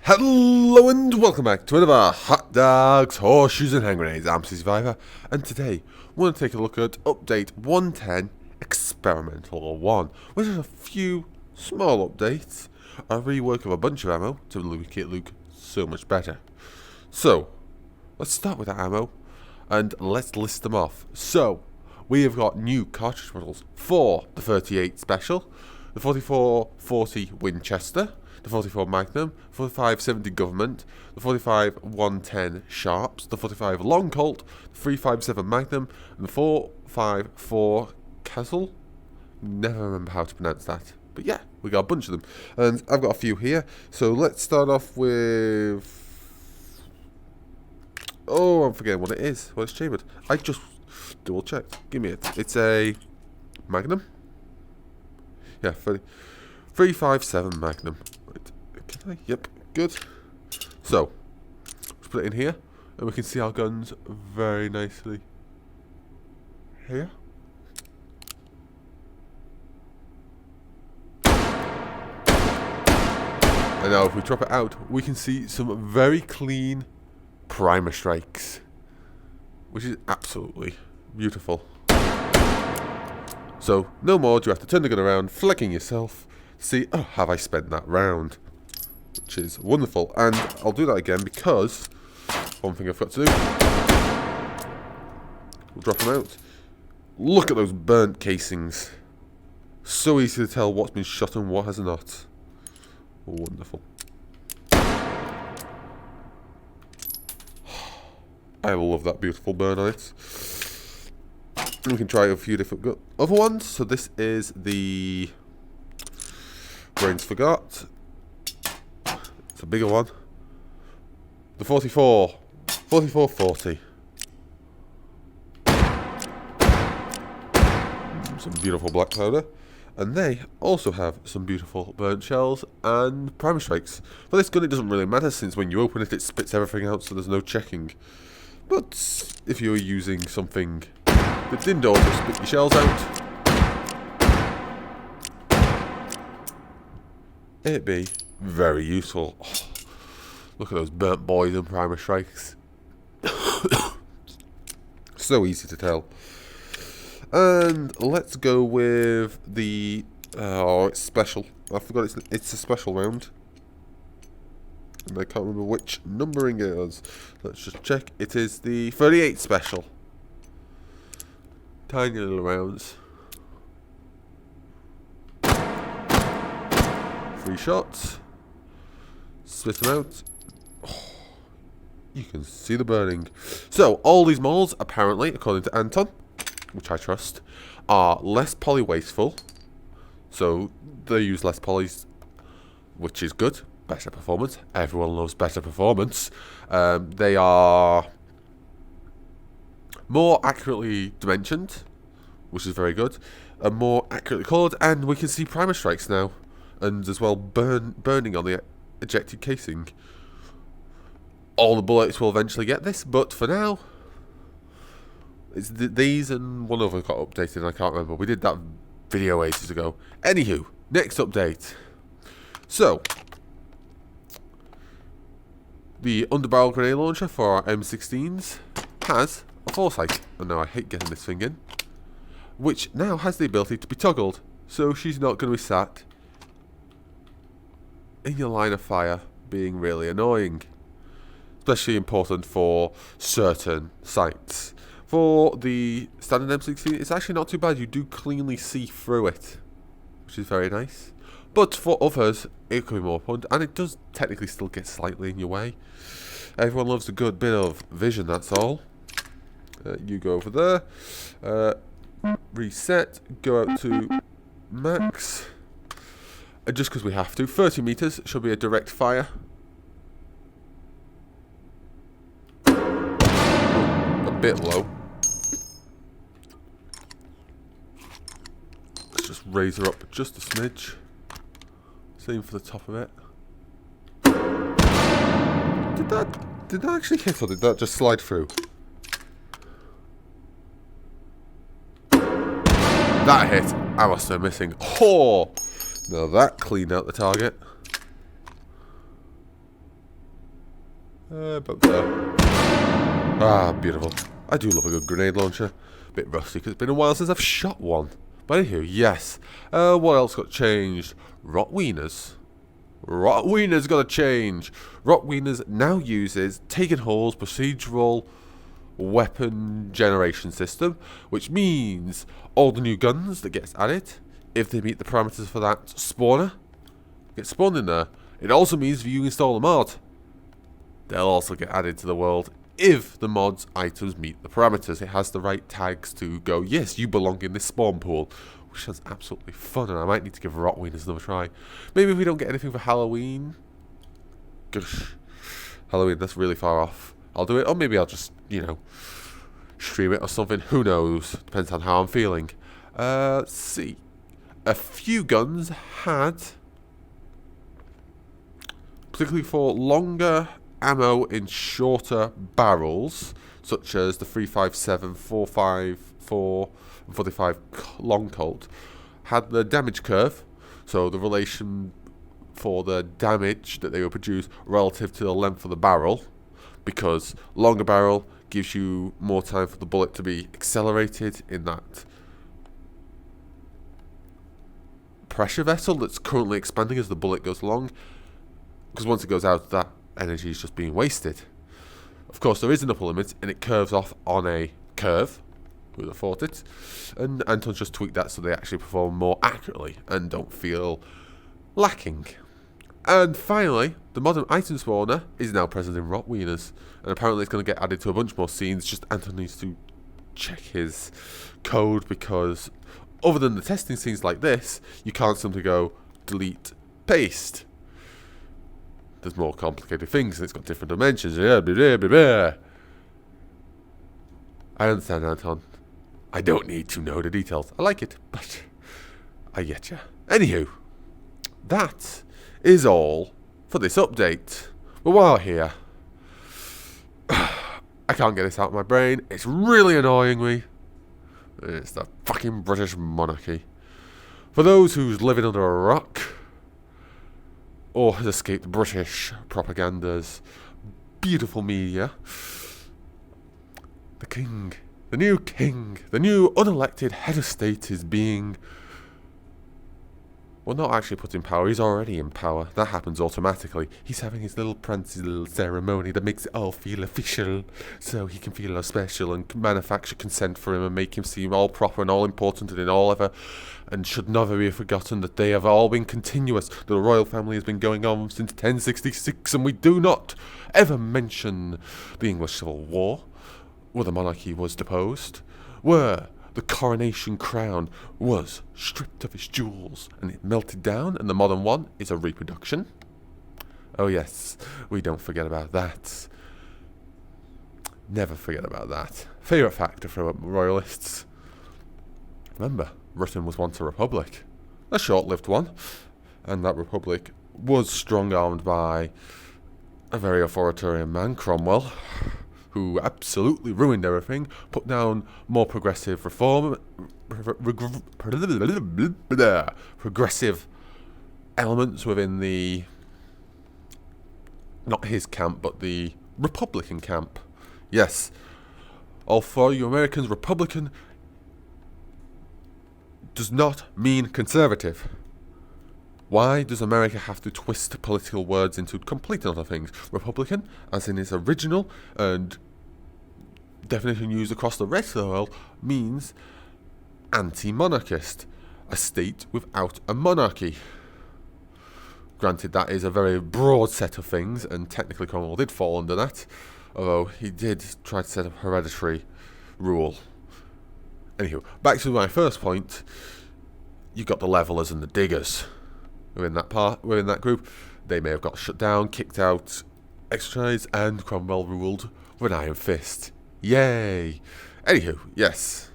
Hello and welcome back to another Hot Dogs, Horseshoes and Hand Grenades. I'm CZSurvivor, and today we're going to take a look at Update 110 Experimental 1, which is a few small updates, a rework of a bunch of ammo to make it look so much better. So, let's start with the ammo, and let's list them off. So, we have got new cartridge models for the 38 Special, the 4440 Winchester, the 44 Magnum, 4570 Govt, the 45 110 Sharps, the 45 Long Colt, the 357 Magnum, and the 454 Casull. Never remember how to pronounce that. But yeah, we got a bunch of them. And I've got a few here. So let's start off with... Oh, I'm forgetting what it is. What it's chambered. I just double checked. Give me it. It's a Magnum. Yeah, 357 Magnum. Can I? Yep, good. So, let's put it in here, and we can see our guns very nicely here. And now if we drop it out, we can see some very clean primer strikes, which is absolutely beautiful. So, no more do you have to turn the gun around, flicking yourself, to see, oh, have I spent that round? Which is wonderful. And I'll do that again because one thing I've got to do. We'll drop them out. Look at those burnt casings. So easy to tell what's been shot and what has not. Wonderful. I love that beautiful burn on it. We can try a few different other ones. So this is the Brains Forgot. It's a bigger one. The 4440. Some beautiful black powder. And they also have some beautiful burnt shells and primer strikes. For this gun it doesn't really matter, since when you open it, it spits everything out, so there's no checking. But if you're using something that didn't also spit your shells out, it'd be very useful. Oh, look at those burnt boys and primer strikes. So easy to tell. And let's go with the... oh, it's special. I forgot it's a special round. And I can't remember which numbering it is. Let's just check. It is the 38 Special. Tiny little rounds. 3 shots. Split them out. Oh, you can see the burning. So, all these models, apparently, according to Anton, which I trust, are less poly wasteful. So, they use less polys, which is good. Better performance. Everyone loves better performance. They are more accurately dimensioned, which is very good. And more accurately coloured, and we can see primer strikes now. And as well burning on the ejected casing. All the bullets will eventually get this, but for now, it's these and one other got updated, and I can't remember. We did that video ages ago. Anywho, next update. So, the underbarrel grenade launcher for our M16s has a foresight. And now I hate getting this thing in. Which now has the ability to be toggled. So she's not going to be sat in your line of fire, being really annoying. Especially important for certain sites. For the standard M16, it's actually not too bad. You do cleanly see through it, which is very nice. But for others, it could be more important, and it does technically still get slightly in your way. Everyone loves a good bit of vision, that's all. You go over there. Reset. Go out to max. And just because we have to, 30 meters should be a direct fire. A bit low. Let's just raise her up just a smidge. Same for the top of it. Did that actually hit, or did that just slide through? That hit. I must have been missing. Oh! Now that cleaned out the target. About there. Ah, beautiful. I do love a good grenade launcher. Bit rusty because it's been a while since I've shot one. But anywho, yes. What else got changed? Rot Wieners. Rot Wieners got a change. Rot Wieners now uses Taken Hall's procedural weapon generation system, which means all the new guns that gets added, if they meet the parameters for that spawner, get spawned in there. It also means if you install a mod, they'll also get added to the world if the mod's items meet the parameters. It has the right tags to go, yes, you belong in this spawn pool, which sounds absolutely fun, and I might need to give Rot Wieners another try. Maybe if we don't get anything for Halloween. Gosh, Halloween, that's really far off. I'll do it, or maybe I'll just, stream it or something. Who knows? Depends on how I'm feeling. Let's see. A few guns had, particularly for longer ammo in shorter barrels, such as the 357, 454, and 45 long Colt, had the damage curve, so the relation for the damage that they would produce relative to the length of the barrel, because longer barrel gives you more time for the bullet to be accelerated in that pressure vessel that's currently expanding as the bullet goes along, because once it goes out, that energy is just being wasted. Of course, there is an upper limit, and it curves off on a curve. Who would have thought it? And Anton's just tweaked that so they actually perform more accurately and don't feel lacking. And finally, the modern item spawner is now present in Rot Wieners, and apparently it's going to get added to a bunch more scenes. Just Anton needs to check his code, because other than the testing scenes like this, you can't simply go delete, paste. There's more complicated things, and it's got different dimensions. I understand, Anton. I don't need to know the details. I like it, but I get you. Anywho, that is all for this update. But while here, I can't get this out of my brain. It's really annoying me. It's the fucking British monarchy. For those who's living under a rock, or has escaped British propaganda's beautiful media, the king, the new unelected head of state is being, well, not actually put in power. He's already in power. That happens automatically. He's having his little prancy little ceremony that makes it all feel official, so he can feel all special and manufacture consent for him and make him seem all proper and all important and all ever, and should never be forgotten that they have all been continuous. The royal family has been going on since 1066, and we do not ever mention the English Civil War, where the monarchy was deposed, where the coronation crown was stripped of its jewels and it melted down, and the modern one is a reproduction. Oh yes, we don't forget about that. Never forget about that. Favourite factor for royalists. Remember, Britain was once a republic. A short-lived one. And that republic was strong-armed by a very authoritarian man, Cromwell, who absolutely ruined everything, put down more progressive progressive elements within the, not his camp, but the Republican camp. Yes, all for you Americans, Republican does not mean conservative. Why does America have to twist political words into complete other things? Republican, as in its original and definition used across the rest of the world, means anti-monarchist, a state without a monarchy. Granted, that is a very broad set of things, and technically Cromwell did fall under that, although he did try to set up hereditary rule. Anywho, back to my first point, you've got the levelers and the diggers. Within that group, they may have got shut down, kicked out, exercised, and Cromwell ruled with an iron fist. Yay! Anywho, yes.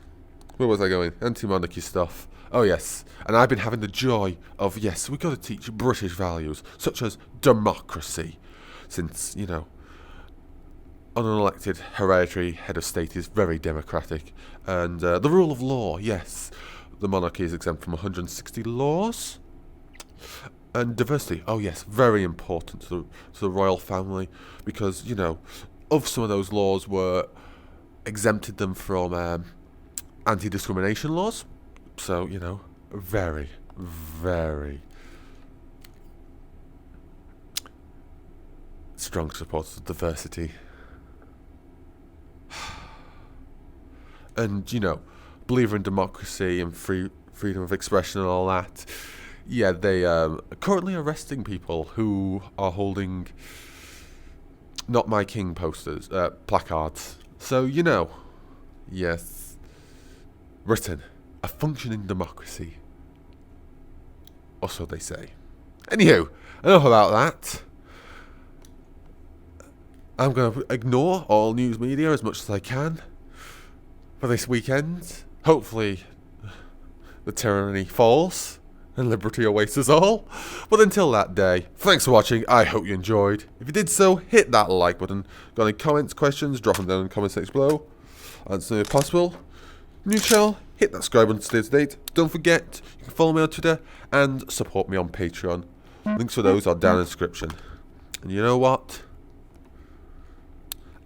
Where was I going? Anti-monarchy stuff. Oh yes, and I've been having the joy of, yes, we've got to teach British values, such as democracy, since, an unelected hereditary head of state is very democratic, and the rule of law, yes, the monarchy is exempt from 160 laws, And diversity, oh yes, very important to the royal family, because, you know, of some of those laws were exempted them from anti-discrimination laws. So, you know, very, very strong supporters of diversity. And, you know, believer in democracy and freedom of expression and all that. Yeah, they are currently arresting people who are holding "Not My King" posters, placards. So, you know, yes, Britain, a functioning democracy. Or so they say. Anywho, enough about that. I'm going to ignore all news media as much as I can for this weekend. Hopefully, the tyranny falls and liberty awaits us all. But until that day, thanks for watching. I hope you enjoyed. If you did so, hit that like button. Got any comments, questions, drop them down in the comment section below. Answer if possible. New channel, hit that subscribe button to stay up to date. Don't forget, you can follow me on Twitter and support me on Patreon. Links for those are down in the description. And you know what?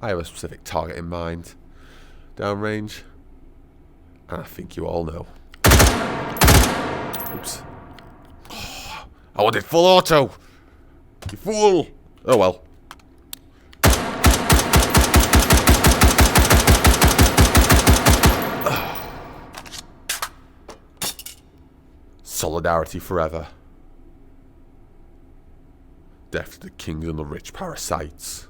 I have a specific target in mind. Downrange. And I think you all know. Oops. Oh, I wanted full auto! You fool! Oh well. Solidarity forever. Death to the kings and the rich parasites.